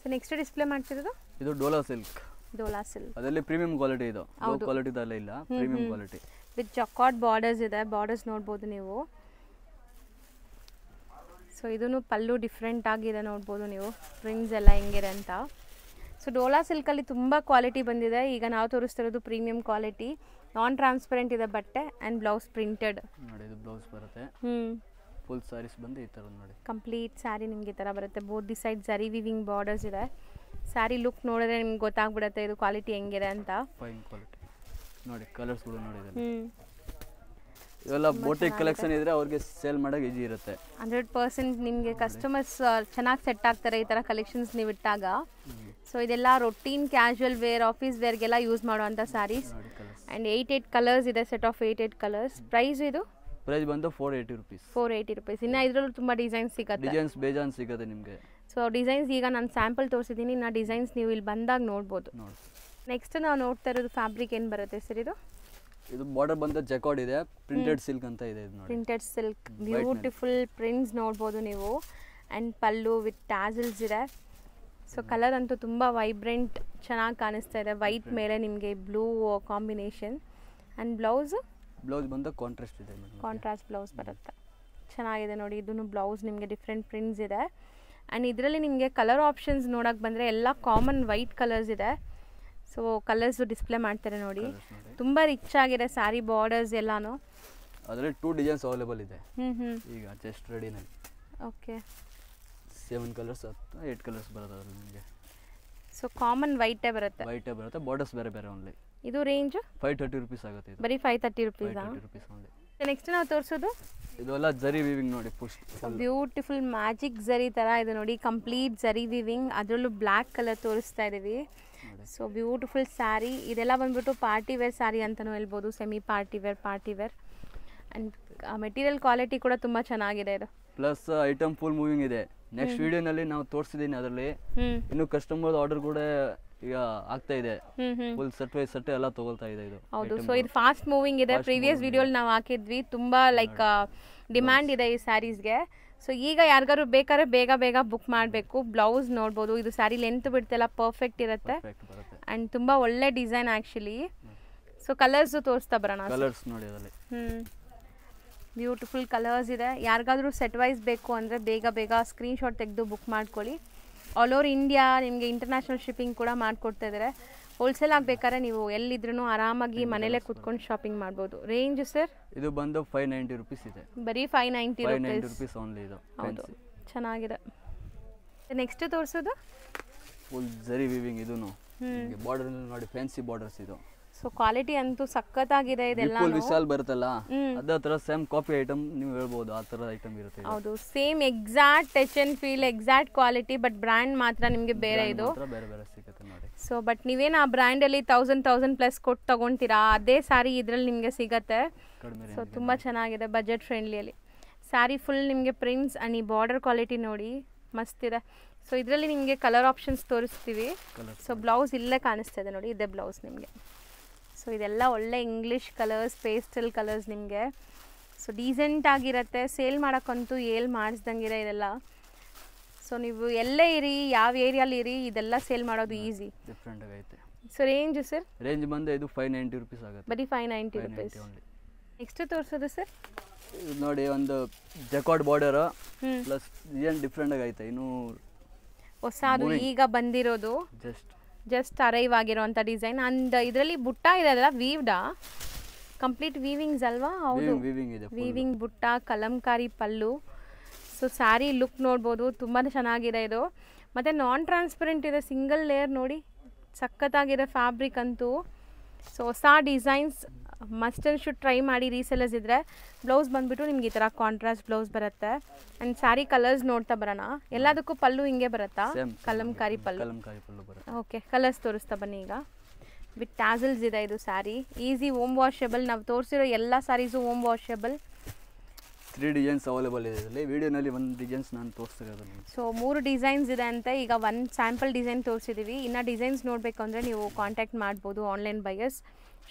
ಸೊ ನೆಕ್ಸ್ಟ್ ಡಿಸ್ಪ್ಲೇ ಮಾಡ್ತಿರೋದು ಇದು ಡೋಲಾ ಸಿಲ್ಕ್. ಡೋಲಾ ಸಿಲ್ಕ್ ಅದರಲ್ಲಿ ಪ್ರೀಮಿಯಂ ಕ್ವಾಲಿಟಿ ಇದು, ಲೋ ಕ್ವಾಲಿಟಿದಲ್ಲ ಇಲ್ಲ, premium quality with jacquard borders ಇದೆ. ಬಾರ್ಡರ್ಸ್ ನೋಡ್ಬೋದು ನೀವು. ಸೊ ಇದೂ ಪಲ್ಲು ಡಿಫ್ರೆಂಟ್ ಆಗಿದೆ, ನೋಡ್ಬೋದು ನೀವು ಪ್ರಿಂಟ್ಸ್ ಎಲ್ಲ ಹೆಂಗಿದೆ ಅಂತ. ಸೊ ಡೋಲಾ ಸಿಲ್ಕಲ್ಲಿ ತುಂಬ ಕ್ವಾಲಿಟಿ ಬಂದಿದೆ. ಈಗ ನಾವು ತೋರಿಸ್ತಿರೋದು ಪ್ರೀಮಿಯಂ ಕ್ವಾಲಿಟಿ, ನಾನ್ ಟ್ರಾನ್ಸ್ಪರೆಂಟ್ ಇದೆ ಬಟ್ಟೆ, ಆ್ಯಂಡ್ ಬ್ಲೌಸ್ ಪ್ರಿಂಟೆಡ್ ನೋಡಿ. ಇದು ಬ್ಲೌಸ್ ಬರುತ್ತೆ, ಫುಲ್ ಸ್ಯಾರೀಸ್ ಬಂದು ಈ ಥರ ನೋಡಿ. ಕಂಪ್ಲೀಟ್ ಸ್ಯಾರಿ ನಿಮಗೆ ಈ ಥರ ಬರುತ್ತೆ. ಬೋತ್ ದಿ ಸೈಡ್ ಜರಿ ವಿವಿಂಗ್ ಬಾರ್ಡರ್ಸ್ ಇದೆ. ಸ್ಯಾರಿ ಲುಕ್ ನೋಡಿದ್ರೆ ನಿಮ್ಗೆ ಗೊತ್ತಾಗ್ಬಿಡುತ್ತೆ ಇದು ಕ್ವಾಲಿಟಿ ಹೆಂಗಿದೆ ಅಂತ. ಫೈನ್ ಕ್ವಾಲಿಟಿ ನೋಡಿ. ಕಲರ್ಸ್ಗಳು ನೋಡಿ, ಇವೆಲ್ಲ ಬೋಟಿಕ್ ಕಲೆಕ್ಷನ್ ಇದ್ರೆ ಅವ್ರಿಗೆ ಸೇಲ್ ಮಾಡೋಕೆ ಈಜಿ ಇರುತ್ತೆ. 100% ನಿಮಗೆ ಕಸ್ಟಮರ್ಸ್ ಚೆನ್ನಾಗಿ ಸೆಟ್ ಆಗ್ತಾರೆ ಈ ಥರ ಕಲೆಕ್ಷನ್ಸ್ ನೀವು ಇಟ್ಟಾಗ. ಸೊ ಇದೆಲ್ಲ ರೊಟೀನ್ ಕ್ಯಾಶುವಲ್ ವೇರ್, ಆಫೀಸ್ ವೇರ್ಗೆಲ್ಲ ಯೂಸ್ ಮಾಡುವಂಥ ಸ್ಯಾರೀಸ್. ಆ್ಯಂಡ್ 8 ಕಲರ್ಸ್ ಇದೆ, ಸೆಟ್ ಆಫ್ 8 ಕಲರ್ಸ್. ಪ್ರೈಸ್ ಇದು? ಪ್ರೈಸ್ ಬಂದು 480 rupees. 480 rupees. ಇನ್ನು ಇದರಲ್ಲೂ ತುಂಬ ಡಿಸೈನ್ಸ್ ಸಿಗುತ್ತೆ, ಡಿಸೈನ್ಸ್ ಬೇಜಾನ್ ಸಿಗುತ್ತೆ ನಿಮಗೆ. ಸೊ ಡಿಸೈನ್ಸ್ ಈಗ ನಾನು ಸ್ಯಾಂಪಲ್ ತೋರಿಸಿದ್ದೀನಿ, ಇನ್ನು ಡಿಸೈನ್ಸ್ ನೀವು ಇಲ್ಲಿ ಬಂದಾಗ ನೋಡ್ಬೋದು. ನೆಕ್ಸ್ಟ್ ನಾವು ನೋಡ್ತಾ ಇರೋದು ಫ್ಯಾಬ್ರಿಕ್ ಏನು ಬರುತ್ತೆ ಸರ್ ಇದು? ಇದು ಬಾರ್ಡರ್ ಬಂದು ಜಕಾರ್ಡ್ ಇದೆ, ಪ್ರಿಂಟೆಡ್ ಸಿಲ್ಕ್ ಅಂತ ಇದೆ ಇದು ನೋಡಿ. ಪ್ರಿಂಟೆಡ್ ಸಿಲ್ಕ್, ಬ್ಯೂಟಿಫುಲ್ ಪ್ರಿಂಟ್ಸ್ ನೋಡ್ಬೋದು ನೀವು. ಆ್ಯಂಡ್ ಪಲ್ಲು ವಿತ್ ಟ್ಯಾಸಲ್ಸ್ ಇದೆ. ಸೊ ಕಲರ್ ಅಂತೂ ತುಂಬ ವೈಬ್ರೆಂಟ್, ಚೆನ್ನಾಗಿ ಕಾಣಿಸ್ತಾ ಇದೆ. ವೈಟ್ ಮೇಲೆ ನಿಮಗೆ ಬ್ಲೂ ಕಾಂಬಿನೇಷನ್. ಆ್ಯಂಡ್ ಬ್ಲೌಸ್ ಬಂದು ಕಾಂಟ್ರಾಸ್ಟ್ ಇದೆ, ಕಾಂಟ್ರಾಸ್ಟ್ ಬ್ಲೌಸ್ ಬರುತ್ತೆ. ಚೆನ್ನಾಗಿದೆ ನೋಡಿ. ಇದೂ ಬ್ಲೌಸ್ ನಿಮಗೆ ಡಿಫ್ರೆಂಟ್ ಪ್ರಿಂಟ್ಸ್ ಇದೆ. ಆ್ಯಂಡ್ ಇದರಲ್ಲಿ ನಿಮಗೆ ಕಲರ್ ಆಪ್ಷನ್ಸ್ ನೋಡೋಕೆ ಬಂದರೆ ಎಲ್ಲ ಕಾಮನ್ ವೈಟ್ ಕಲರ್ಸ್ ಇದೆ. ಸೊ ಕಲರ್ಸು ಡಿಸ್ಪ್ಲೇ ಮಾಡ್ತಾರೆ ನೋಡಿ. ತುಂಬ ರಿಚ್ ಆಗಿದೆ ಸ್ಯಾರಿ ಬಾರ್ಡರ್ಸ್ ಎಲ್ಲಾನು. ಅದರಲ್ಲಿ 2 ಡಿಸೈನ್ಸ್ ಅವೈಲೇಬಲ್ ಇದೆ ಈಗ ಜಸ್ಟ್ ರೆಡಿನಲ್ಲಿ. ಓಕೆ, 7 ಕಲರ್ಸ್ 8 ಕಲರ್ಸ್ ಬರುತ್ತೆ ಅದರಲ್ಲಿ ನಿಮಗೆ. ಸೊ ಕಾಮನ್ ವೈಟೇ ಬರುತ್ತೆ, ಬಾರ್ಡರ್ಸ್ ಬೇರೆ ಬೇರೆ ಓನ್ಲಿ. ಇದು ರೇಂಜ್ 530 rupees ಆಗುತ್ತೆ. ಇದು ಬರೀ 530 rupees. 530 rupees only. ನೆಕ್ಸ್ಟ್ ನಾವು ತೋರಿಸೋದು ಇದೆಲ್ಲ ಜರಿ ವಿವಿಂಗ್ ನೋಡಿ. ಬ್ಯೂಟಿಫುಲ್ ಮ್ಯಾಜಿಕ್ ಜರಿ ಥರ ಇದೆ ನೋಡಿ, ಕಂಪ್ಲೀಟ್ ಜರಿ ವಿವಿಂಗ್. ಅದರಲ್ಲೂ ಬ್ಲ್ಯಾಕ್ ಕಲರ್ ತೋರಿಸ್ತಾ ಇದ್ದೀವಿ. So beautiful sari. ಇದೆಲ್ಲ ಬಂದ್ಬಿಟ್ಟು ಪಾರ್ಟಿ ವೇರ್ ಸ್ಯಾರಿ ಅಂತಲೂ ಹೇಳ್ಬೋದು, semi party wear. And material quality ಕೂಡ ತುಂಬ ಚೆನ್ನಾಗಿದೆ ಇದು. ಪ್ಲಸ್ ಐಟಮ್ ಫುಲ್ ಮೂವಿಂಗ್ ಇದೆ. ನೆಕ್ಸ್ಟ್ ವಿಡಿಯೋನಲ್ಲಿ ನಾವು ತೋರಿಸಿದ್ದೀನಿ, ಅದರಲ್ಲಿ ಇನ್ನು ಕಸ್ಟಮರ್ ಆರ್ಡರ್ ಕೂಡ ಈಗ ಆಗ್ತಾ ಇದೆ. ಫುಲ್ ಸೆಟ್ ವೈಸ್ ಸೆಟ್ ಎಲ್ಲ ತಗೊಳ್ತಾ ಇದೆ ಇದು. ಹೌದು, ಸೊ ಇದು ಫಾಸ್ಟ್ ಮೂವಿಂಗ್ ಇದೆ. ಪ್ರೀವಿಯಸ್ ವಿಡಿಯೋಲಿ ನಾವು ಹಾಕಿದ್ವಿ, ತುಂಬ ಲೈಕ್ ಡಿಮ್ಯಾಂಡ್ ಇದೆ ಈ ಸ್ಯಾರೀಸ್ಗೆ. ಸೊ ಈಗ ಯಾರಿಗಾರು ಬೇಕಾದ್ರೆ ಬೇಗ ಬುಕ್ ಮಾಡಬೇಕು. ಬ್ಲೌಸ್ ನೋಡ್ಬೋದು, ಇದು ಸ್ಯಾರಿ ಲೆಂತ್ ಬಿಡ್ತೆಲ್ಲ ಪರ್ಫೆಕ್ಟ್ ಇರುತ್ತೆ. ಆ್ಯಂಡ್ ತುಂಬ ಒಳ್ಳೆ ಡಿಸೈನ್ ಆ್ಯಕ್ಚುಲಿ. ಸೊ ಕಲರ್ಸು ತೋರಿಸ್ತಾ ಬರೋಣ. ಕಲರ್ಸ್ ನೋಡಿ ಅದರಲ್ಲಿ. ಬ್ಯೂಟಿಫುಲ್ ಕಲರ್ಸ್ ಇದೆ. ಯಾರಿಗಾದ್ರೂ ಸೆಟ್ ವೈಸ್ ಬೇಕು ಅಂದರೆ ಬೇಗ ಸ್ಕ್ರೀನ್ಶಾಟ್ ತೆಗೆದು ಬುಕ್ ಮಾಡ್ಕೊಳ್ಳಿ. ಆಲ್ ಓವರ್ ಇಂಡಿಯಾ ನಿಮಗೆ ಇಂಟರ್ನ್ಯಾಷನಲ್ ಶಿಪ್ಪಿಂಗ್ ಕೂಡ ಮಾಡಿಕೊಡ್ತಾ ಇದ್ದಾರೆ. ಹೋಲ್ಸೇಲ್ ಆಗಬೇಕಾದ್ರೆ ನೀವು ಎಲ್ಲಿದ್ರೂ ಆರಾಮಾಗಿ ಮನೇಲೇ ಕುತ್ಕೊಂಡು ಶಾಪಿಂಗ್ ಮಾಡ್ಬೋದು. Range sir? ಇದು ಬಂದು 590 rupees ಇದೆ. ಬರೀ 590 rupees ಓನ್ಲಿ ಇದು. ಹೌದು, ಚೆನ್ನಾಗಿದೆ. ನೆಕ್ಸ್ಟ್ ತೋರಿಸೋದು ಫುಲ್ ಜರಿ ವಿವಿಂಗ್. ಇದೂನು ಬಾರ್ಡರ್ ನೋಡಿ, ಫ್ಯಾನ್ಸಿ ಬಾರ್ಡರ್ಸ್ ಇದು. ಸೊ ಕ್ವಾಲಿಟಿ ಅಂತೂ ಸಖತ್ತಾಗಿದೆ. ಇದೆಲ್ಲ ಫುಲ್ ವಿಶಾಲ್ ಬರುತ್ತಲ್ಲ, ಅದೇ ತರ ಸೇಮ್ ಕಾಪಿ ಐಟಮ್ ನೀವು ಹೇಳ್ಬೋದು, ಆ ತರ ಐಟಮ್ ಇರುತ್ತೆ. ಹೌದು, same exact touch and feel, exact quality, but brand ಮಾತ್ರ ನಿಮಗೆ ಬೇರೆ. ಇದು ಬೇರೆ ಬೇರೆ ಸಿಗುತ್ತೆ ನೋಡಿ. ಸೊ ಬಟ್ ನೀವೇನು ಆ ಬ್ರ್ಯಾಂಡಲ್ಲಿ 1000+ ಕೊಟ್ಟು ತಗೊತೀರಾ, ಅದೇ ಸ್ಯಾರಿ ಇದರಲ್ಲಿ ನಿಮಗೆ ಸಿಗತ್ತೆ. ಸೊ ತುಂಬ ಚೆನ್ನಾಗಿದೆ, ಬಜೆಟ್ ಫ್ರೆಂಡ್ಲಿಯಲ್ಲಿ. ಸ್ಯಾರಿ ಫುಲ್ ನಿಮಗೆ ಪ್ರಿಂಟ್ಸ್ ಆ್ಯಂಡ್ ಈ ಬಾರ್ಡರ್ ಕ್ವಾಲಿಟಿ ನೋಡಿ ಮಸ್ತಿದೆ. ಸೊ ಇದರಲ್ಲಿ ನಿಮಗೆ ಕಲರ್ ಆಪ್ಷನ್ಸ್ ತೋರಿಸ್ತೀವಿ. ಸೊ ಬ್ಲೌಸ್ ಇಲ್ಲೇ ಕಾಣಿಸ್ತಾ ಇದೆ ನೋಡಿ, ಇದೇ ಬ್ಲೌಸ್ ನಿಮಗೆ. ಸೊ ಇದೆಲ್ಲ ಒಳ್ಳೆ ಇಂಗ್ಲೀಷ್ ಕಲರ್ಸ್, ಪೇಸ್ಟಲ್ ಕಲರ್ಸ್ ನಿಮಗೆ. ಸೊ ಡೀಸೆಂಟ್ ಆಗಿರುತ್ತೆ. ಸೇಲ್ ಮಾಡೋಕ್ಕಂತೂ ಮಾಡಿಸ್ದಂಗಿರ ಇದೆಲ್ಲ. ಸೊ ನೀವು ಎಲ್ಲೇ ಇರಿ, ಯಾವ ಏರಿಯಲ್ಲಿ ಇರಿ, ಇದೆಲ್ಲ ಸೇಲ್ ಮಾಡೋದು ಈಸಿ. ಡಿಫ್ರೆಂಟ್ ಆಗೈತೆ. So range sir? ರೇಂಜ್ ಬಂದು ಇದು 590 rupees ಆಗುತ್ತೆ. ಬರೀ 590 rupees. ನೆಕ್ಸ್ಟ್ ತೋರಿಸೋದು ಸರ್? ಇದು ನೋಡಿ, ಒಂದು jacquard border plus design different ಆಗೈತೆ. ಇನ್ನು ಹೊಸದು ಈಗ ಬಂದಿರೋದು, ಜಸ್ಟ್ ಅರೈವ್ ಆಗಿರೋಂಥ ಡಿಸೈನ್. ಅಂಡ್ ಇದರಲ್ಲಿ ಬುಟ್ಟ ಇದೆ ಅಲ್ಲ, ವೀವ್ಡಾ? ಕಂಪ್ಲೀಟ್ ವೀವಿಂಗ್ಸ್ ಅಲ್ವಾ? ಹೌದು, ವೀವಿಂಗ್ ಬುಟ್ಟ, ಕಲಂಕಾರಿ ಪಲ್ಲು. ಸೊ ಸ್ಯಾರಿ ಲುಕ್ ನೋಡ್ಬೋದು, ತುಂಬಾ ಚೆನ್ನಾಗಿದೆ ಇದು. ಮತ್ತು ನಾನ್ ಟ್ರಾನ್ಸ್ಪರೆಂಟ್ ಇದೆ, ಸಿಂಗಲ್ ಲೇಯರ್ ನೋಡಿ, ಸಖತ್ತಾಗಿದೆ ಫ್ಯಾಬ್ರಿಕ್ ಅಂತೂ. ಸೊ ಹೊಸ designs must and should try ಮಾಡಿ ರೀಸೆಲ್ಲರ್ಸ್ ಇದ್ದರೆ. ಬ್ಲೌಸ್ ಬಂದುಬಿಟ್ಟು ನಿಮ್ಗೆ ಈ ಥರ ಕಾಂಟ್ರಾಸ್ಟ್ ಬ್ಲೌಸ್ ಬರುತ್ತೆ. ಆ್ಯಂಡ್ ಸ್ಯಾರಿ ಕಲರ್ಸ್ ನೋಡ್ತಾ ಬರೋಣ. ಎಲ್ಲದಕ್ಕೂ ಪಲ್ಲು ಹಿಂಗೆ ಬರುತ್ತಾ? ಕಲಂಕಾರಿ ಪಲ್ಲು. ಓಕೆ, ಕಲರ್ಸ್ ತೋರಿಸ್ತಾ ಬನ್ನಿ. ಈಗ ವಿತ್ ಟ್ಯಾಸಲ್ಸ್ ಇದೆ ಇದು ಸ್ಯಾರಿ. Easy home washable. ನಾವು ತೋರಿಸಿರೋ ಎಲ್ಲ saris home washable. 3 designs available ಇದೆ ಇದರಲ್ಲಿ. ವಿಡಿಯೋನಲ್ಲಿ ಒಂದು ಡಿಸೈನ್ಸ್ ನಾನು ತೋರಿಸ್ತಿರೋದು. ಸೊ 3 ಡಿಸೈನ್ಸ್ ಇದೆ ಅಂತ. ಈಗ ಒಂದು ಸ್ಯಾಂಪಲ್ ಡಿಸೈನ್ ತೋರಿಸಿದ್ದೀವಿ. ಇನ್ನು ಡಿಸೈನ್ಸ್ ನೋಡಬೇಕು ಅಂದರೆ ನೀವು ಕಾಂಟ್ಯಾಕ್ಟ್ ಮಾಡ್ಬೋದು ಆನ್ಲೈನ್ ಬೈಯರ್ಸ್.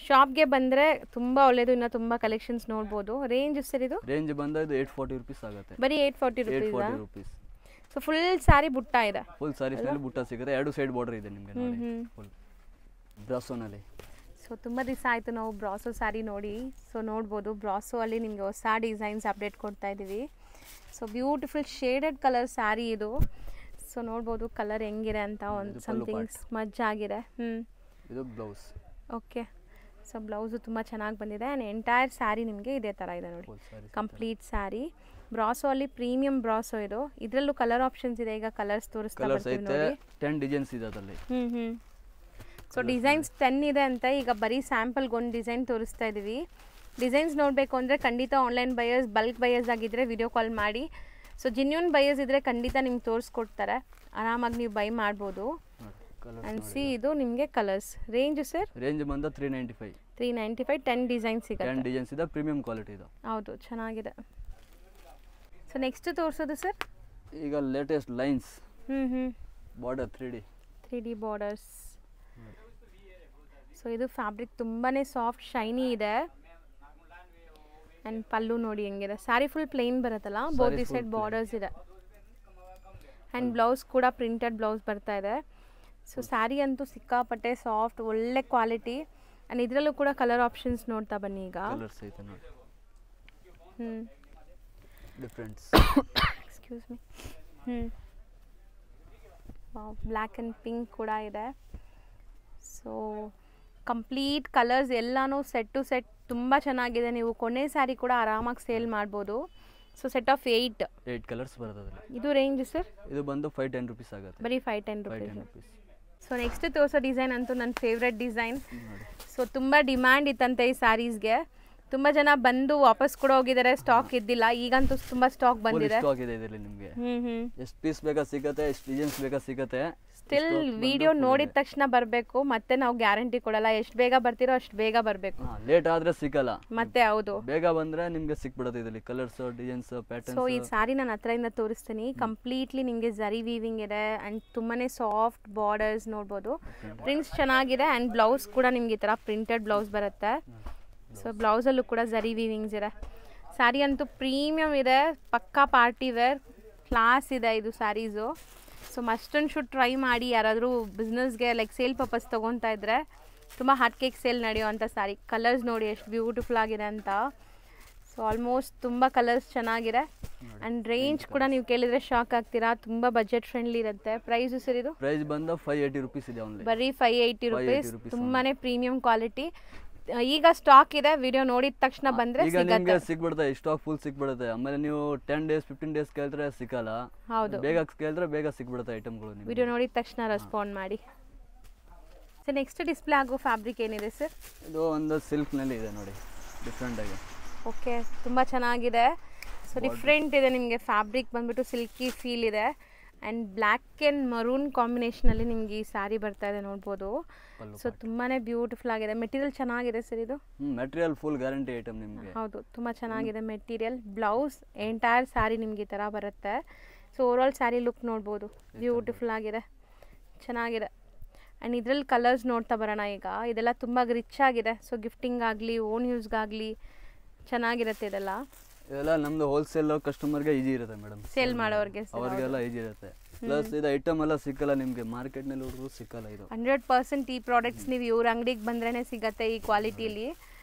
ಶಾಪ್ಗೆ ಬಂದರೆ ತುಂಬ ಒಳ್ಳೆಯದು, ಇನ್ನೂ ತುಂಬ ಕಲೆಕ್ಷನ್ಸ್ ನೋಡ್ಬೋದು. ರೇಂಜ್ ಸರ್ ಇದು? ರೇಂಜ್ ಬಂದ ಇದು 840 ರುಪೀಸ್ ಆಗುತ್ತೆ. ಬರೀ 840 ರುಪೀಸ್. ಸೊ ಫುಲ್ ಸ್ಯಾರಿ ಬುಟ್ಟ ಇದೆ. ಫುಲ್ ಸ್ಯಾರೀಸ್ನಲ್ಲಿ ಬುಟ್ಟ ಸಿಗುತ್ತೆ. 2 ಸೈಡ್ ಬಾರ್ಡರ್ ಇದೆ ನಿಮಗೆ ನೋಡಿ. ಫುಲ್ ಬ್ರಾಸೋನಲ್ಲಿ. ಸೊ ತುಂಬ ದಿವಸ ಆಯಿತು ನಾವು ಬ್ರಾಸೋ ಸ್ಯಾರಿ ನೋಡಿ. ಸೊ ನೋಡ್ಬೋದು ಬ್ರಾಸೋ ಅಲ್ಲಿ ನಿಮಗೆ ಹೊಸ ಡಿಸೈನ್ಸ್ ಅಪ್ಡೇಟ್ ಕೊಡ್ತಾ ಇದ್ದೀವಿ. So beautiful shaded colour sari ಇದು. ಸೊ ನೋಡ್ಬೋದು ಕಲರ್ ಹೆಂಗಿದೆ ಅಂತ. ಒಂದು ಸಮಥಿಂಗ್ ಸ್ಮಜ್ ಆಗಿದೆ. ಇದು ಬ್ಲೌಸ್. ಓಕೆ, ಸೊ ಬ್ಲೌಸು ತುಂಬ ಚೆನ್ನಾಗಿ ಬಂದಿದೆ. ಆ್ಯಂಡ್ ಎಂಟೈರ್ ಸ್ಯಾರಿ ನಿಮಗೆ ಇದೇ ಥರ ಇದೆ ನೋಡಿ, ಕಂಪ್ಲೀಟ್ ಸ್ಯಾರಿ. ಬ್ರಾಸೋ ಅಲ್ಲಿ ಪ್ರೀಮಿಯಂ ಬ್ರಾಸೋ ಇದು. ಇದರಲ್ಲೂ ಕಲರ್ ಆಪ್ಷನ್ಸ್ ಇದೆ. ಈಗ ಕಲರ್ಸ್ ತೋರಿಸ್ತಾ ಬರ್ತೀವಿ ನೋಡಿ. 10 ಡಿಸೈನ್ಸ್ ಇದೆ ಅದರಲ್ಲಿ. ಸೊ ಡಿಸೈನ್ಸ್ 10 ಇದೆ ಅಂತ. ಈಗ ಬರೀ ಸ್ಯಾಂಪಲ್ಗೆ ಒಂದು ಡಿಸೈನ್ ತೋರಿಸ್ತಾ ಇದ್ದೀವಿ. ಡಿಸೈನ್ಸ್ ನೋಡಬೇಕು ಅಂದರೆ ಖಂಡಿತ ಆನ್ಲೈನ್ ಬೈಯರ್ಸ್, ಬಲ್ಕ್ ಬೈಯರ್ಸ್ ಆಗಿದ್ದರೆ ವಿಡಿಯೋ ಕಾಲ್ ಮಾಡಿ. ಸೊ ಜೆನ್ಯೂನ್ ಬೈಯರ್ಸ್ ಇದ್ದರೆ ಖಂಡಿತ ನಿಮ್ಗೆ ತೋರಿಸ್ಕೊಡ್ತಾರೆ. ಆರಾಮಾಗಿ ನೀವು ಬೈ ಮಾಡ್ಬೋದು. ಆ್ಯಂಡ್ ಸಿ ಇದು ನಿಮಗೆ ಕಲರ್ಸ್. Range sir? ರೇಂಜ್ ಬಂದ 395. 10 ಡಿಸೈನ್ಸ್ ಸಿಗುತ್ತೆ. 10 ಡಿಸೈನ್ಸ್ ಇದೆ. ಪ್ರೀಮಿಯಂ ಕ್ವಾಲಿಟಿ ಇದು. ಹೌದು, ಚೆನ್ನಾಗಿದೆ. ಸೊ ನೆಕ್ಸ್ಟ್ ತೋರಿಸೋದು ಸರ್? ಈಗ latest lines. Border 3D borders. So ಇದು ಫ್ಯಾಬ್ರಿಕ್ ತುಂಬಾ ಸಾಫ್ಟ್ ಶೈನಿ ಇದೆ. ಆ್ಯಂಡ್ ಪಲ್ಲು ನೋಡಿ ಹೆಂಗಿದೆ. ಸ್ಯಾರಿ ಫುಲ್ ಪ್ಲೇನ್ ಬರುತ್ತಲ್ಲ, ಬೋತ್ ದಿ ಸೈಡ್ ಬಾರ್ಡರ್ಸ್ ಇದೆ. ಆ್ಯಂಡ್ ಬ್ಲೌಸ್ ಕೂಡ ಪ್ರಿಂಟೆಡ್ ಬ್ಲೌಸ್ ಬರ್ತಾ ಇದೆ. ಸೊ ಸ್ಯಾರಿ ಅಂತೂ ಸಿಕ್ಕಾಪಟ್ಟೆ ಸಾಫ್ಟ್, ಒಳ್ಳೆ ಕ್ವಾಲಿಟಿ. ಆ್ಯಂಡ್ ಇದರಲ್ಲೂ ಕೂಡ ಕಲರ್ ಆಪ್ಷನ್ಸ್ ನೋಡ್ತಾ ಬನ್ನಿ. ಈಗ excuse me. Black and pink ಕೂಡ ಇದೆ. ಸೊ ಕಂಪ್ಲೀಟ್ ಕಲರ್ಸ್ ಎಲ್ಲನೂ ಸೆಟ್ ಟು ಸೆಟ್ ತುಂಬ ಚೆನ್ನಾಗಿದೆ. ನೀವು ಕೊನೆ ಸ್ಯಾರಿ ಕೂಡ ಆರಾಮಾಗಿ ಸೇಲ್ ಮಾಡ್ಬೋದು. ಸೊ ಸೆಟ್ ಆಫ್ 8 ಕಲರ್ಸ್ ಬರ್ತದೆ. ಇದು ರೇಂಜ್ ಸರ್? ಇದು ಬಂದು 510 ರುಪೀಸ್ ಆಗುತ್ತೆ. ಬರೀ 510 ರುಪೀಸ್. ಸೊ ನೆಕ್ಸ್ಟ್ ತೋರಿಸೋ ಡಿಸೈನ್ ಅಂತೂ ನನ್ನ ಫೇವ್ರೆಟ್ ಡಿಸೈನ್. ಸೊ ತುಂಬ ಡಿಮ್ಯಾಂಡ್ ಇತ್ತಂತೆ ಈ ಸ್ಯಾರೀಸ್ಗೆ. ತುಂಬ ಜನ ಬಂದು ವಾಪಸ್ ಕೂಡ ಹೋಗಿದ್ದಾರೆ, ಸ್ಟಾಕ್ ಇದ್ದಿಲ್ಲ. ಈಗಂತೂ ತುಂಬ ಸ್ಟಾಕ್ ಬಂದಿದೆ. ಸ್ಟಾಕ್ ಇದೆ ಇದರಲ್ಲಿ ನಿಮಗೆ. ಎಷ್ಟು ಪೀಸ್ ಬೇಕಾ ಸಿಗುತ್ತೆ, ಎಷ್ಟು ಡಿಸೈನ್ಸ್ ಬೇಕಾ ಸಿಗುತ್ತೆ. ಸ್ಟಿಲ್ ವಿಡಿಯೋ ನೋಡಿದ ತಕ್ಷಣ ಬರಬೇಕು. ಮತ್ತೆ ನಾವು ಗ್ಯಾರಂಟಿ ಕೊಡಲ್ಲ. ಎಷ್ಟು ಬೇಗ ಬರ್ತೀರೋ ಅಷ್ಟು ಬೇಗ ಬರಬೇಕು. ಲೇಟ್ ಆದ್ರೆ ಸಿಗಲ್ಲ ಮತ್ತೆ. ಹೌದು, ಬೇಗ ಬಂದ್ರೆ ನಿಮಗೆ ಸಿಕ್ಬಿಡುತ್ತೆ ಇದರಲ್ಲಿ ಕಲರ್ಸ್, ಡಿಸೈನ್ಸ್, ಪ್ಯಾಟರ್ನ್ಸ್. ಸೊ ಈ ಸ್ಯಾರಿ ನಾನು ಹತ್ರದಿಂದ ತೋರಿಸ್ತೀನಿ. ಕಂಪ್ಲೀಟ್ಲಿ ನಿಮಗೆ ಜರಿ ವೀವಿಂಗ್ ಇದೆ. ಆ್ಯಂಡ್ ತುಂಬಾನೇ ಸಾಫ್ಟ್ ಬಾರ್ಡರ್ಸ್ ನೋಡ್ಬೋದು. ಪ್ರಿಂಟ್ಸ್ ಚೆನ್ನಾಗಿದೆ. ಆ್ಯಂಡ್ ಬ್ಲೌಸ್ ಕೂಡ ನಿಮ್ಗೆ ಈ ಥರ ಪ್ರಿಂಟೆಡ್ ಬ್ಲೌಸ್ ಬರುತ್ತೆ. ಸೊ ಬ್ಲೌಸಲ್ಲೂ ಕೂಡ ಜರಿ ವೀವಿಂಗ್ಸ್ ಇದೆ. ಸ್ಯಾರಿ ಅಂತೂ ಪ್ರೀಮಿಯಮ್ ಇದೆ, ಪಕ್ಕಾ ಪಾರ್ಟಿ ವೇರ್ ಕ್ಲಾಸ್ ಇದೆ ಇದು saris. So must and should try ಮಾಡಿ. ಯಾರಾದರೂ ಬಿಸ್ನೆಸ್ಗೆ ಲೈಕ್ ಸೇಲ್ ಪರ್ಪಸ್ ತೊಗೊತಾ ಇದ್ದರೆ ತುಂಬ ಹಾಟ್ ಕೇಕ್ ಸೇಲ್ ನಡೆಯುವಂಥ ಸ್ಯಾರಿ. ಕಲರ್ಸ್ ನೋಡಿ ಎಷ್ಟು ಬ್ಯೂಟಿಫುಲ್ ಆಗಿದೆ ಅಂತ. ಸೊ ಆಲ್ಮೋಸ್ಟ್ ತುಂಬ ಕಲರ್ಸ್ ಚೆನ್ನಾಗಿದೆ. ಆ್ಯಂಡ್ ರೇಂಜ್ ಕೂಡ ನೀವು ಕೇಳಿದರೆ ಶಾಕ್ ಆಗ್ತೀರಾ. ತುಂಬ ಬಜೆಟ್ ಫ್ರೆಂಡ್ಲಿ ಇರುತ್ತೆ. ಪ್ರೈಸು ಸರ್ ಇದು? ಪ್ರೈಸ್ ಬಂದು 580 ರುಪೀಸ್ ಇದೆ. ಬರೀ 580 ರುಪೀಸ್. ತುಂಬಾ ಪ್ರೀಮಿಯಂ ಕ್ವಾಲಿಟಿ. ಈಗ ಸ್ಟಾಕ್ ಇದೆ. ವಿಡಿಯೋ ನೋಡಿದ ತಕ್ಷಣ ಬಂದ್ರೆ ನಿಮಗೆ ಸಿಕ್ಬಿಡುತ್ತೆ. ಸ್ಟಾಕ್ ಫುಲ್ ಸಿಕ್ಬಿಡುತ್ತೆ. ಆಮೇಲೆ ನೀವು 10 ಡೇಸ್ 15 ಡೇಸ್ ಕೇಳಿದ್ರೆ ಸಿಕ್ಕಲ್ಲ. ಹೌದು, ಬೇಗ ಕೇಳಿದ್ರೆ ಬೇಗ ಸಿಕ್ಬಿಡುತ್ತೆ ಐಟಮ್ಗಳು. ವಿಡಿಯೋ ನೋಡಿದ ತಕ್ಷಣ ರೆಸ್ಪಾಂಡ್ ಮಾಡಿ. ಸರ್ ನೆಕ್ಸ್ಟ್ ಡಿಸ್ಪ್ಲೇ ಆಗೋ ಫ್ಯಾಬ್ರಿಕ್ ಏನಿದೆ ಸರ್? ಇದು ಒಂದು ಸಿಲ್ಕ್ ನಲ್ಲಿ ಇದೆ ನೋಡಿ, ಡಿಫ್ರೆಂಟ್ ಆಗಿ. ಓಕೆ, ತುಂಬ ಚೆನ್ನಾಗಿದೆ. ಸೊ ಡಿಫ್ರೆಂಟ್ ಇದೆ. ನಿಮಗೆ ಫ್ಯಾಬ್ರಿಕ್ ಬಂದ್ಬಿಟ್ಟು ಸಿಲ್ಕಿ ಫೀಲ್ ಇದೆ. ಆ್ಯಂಡ್ ಬ್ಲ್ಯಾಕ್ ಆ್ಯಂಡ್ ಮರೂನ್ ಕಾಂಬಿನೇಷನಲ್ಲಿ ನಿಮ್ಗೆ ಈ ಸ್ಯಾರಿ ಬರ್ತಾ ಇದೆ ನೋಡ್ಬೋದು. ಸೊ ತುಂಬಾ ಬ್ಯೂಟಿಫುಲ್ ಆಗಿದೆ. ಮೆಟೀರಿಯಲ್ ಚೆನ್ನಾಗಿದೆ ಸರ್ ಇದು? ಮೆಟೀರಿಯಲ್ ಫುಲ್ ಗ್ಯಾರಂಟಿ ಐಟಮ್ ನಿಮಗೆ. ಹೌದು, ತುಂಬ ಚೆನ್ನಾಗಿದೆ ಮೆಟೀರಿಯಲ್. ಬ್ಲೌಸ್ ಎಂಟೈರ್ ಸ್ಯಾರಿ ನಿಮ್ಗೆ ಈ ಥರ ಬರುತ್ತೆ. ಸೊ ಓವರಾಲ್ ಸ್ಯಾರಿ ಲುಕ್ ನೋಡ್ಬೋದು, ಬ್ಯೂಟಿಫುಲ್ ಆಗಿದೆ, ಚೆನ್ನಾಗಿದೆ. ಆ್ಯಂಡ್ ಇದರಲ್ಲಿ ಕಲರ್ಸ್ ನೋಡ್ತಾ ಬರೋಣ ಈಗ. ಇದೆಲ್ಲ ತುಂಬ ರಿಚ್ ಆಗಿದೆ. ಸೊ ಗಿಫ್ಟಿಂಗ್ ಆಗಲಿ, ಓನ್ ಯೂಸ್ಗಾಗಲಿ ಚೆನ್ನಾಗಿರುತ್ತೆ ಇದೆಲ್ಲ. ಇದೆಲ್ಲ ನಮ್ದು ಹೋಲ್ಸೇಲ್ ಕಸ್ಟಮರ್ಗೆ ಈಜಿ ಇರುತ್ತೆ ಮೇಡಮ್. ಸೇಲ್ ಮಾಡೋರಿಗೆ ಅವ್ರಿಗೆಲ್ಲ ಈಜಿ ಇರುತ್ತೆ. ಪ್ಲಸ್ ಇದು ಐಟಮ್ ಎಲ್ಲ ಸಿಕ್ಕಲ್ಲ ನಿಮಗೆ, ಮಾರ್ಕೆಟ್ನಲ್ಲಿ ಹುಡುಗರು ಸಿಕ್ಕಲ್ಲ. ಇದು 100% ಈ ಪ್ರಾಡಕ್ಟ್ಸ್ ನೀವು ಇವ್ರ ಅಂಗಡಿಗೆ ಬಂದ್ರೇ ಸಿಗತ್ತೆ ಈ ಕ್ವಾಲಿಟಿಲಿ.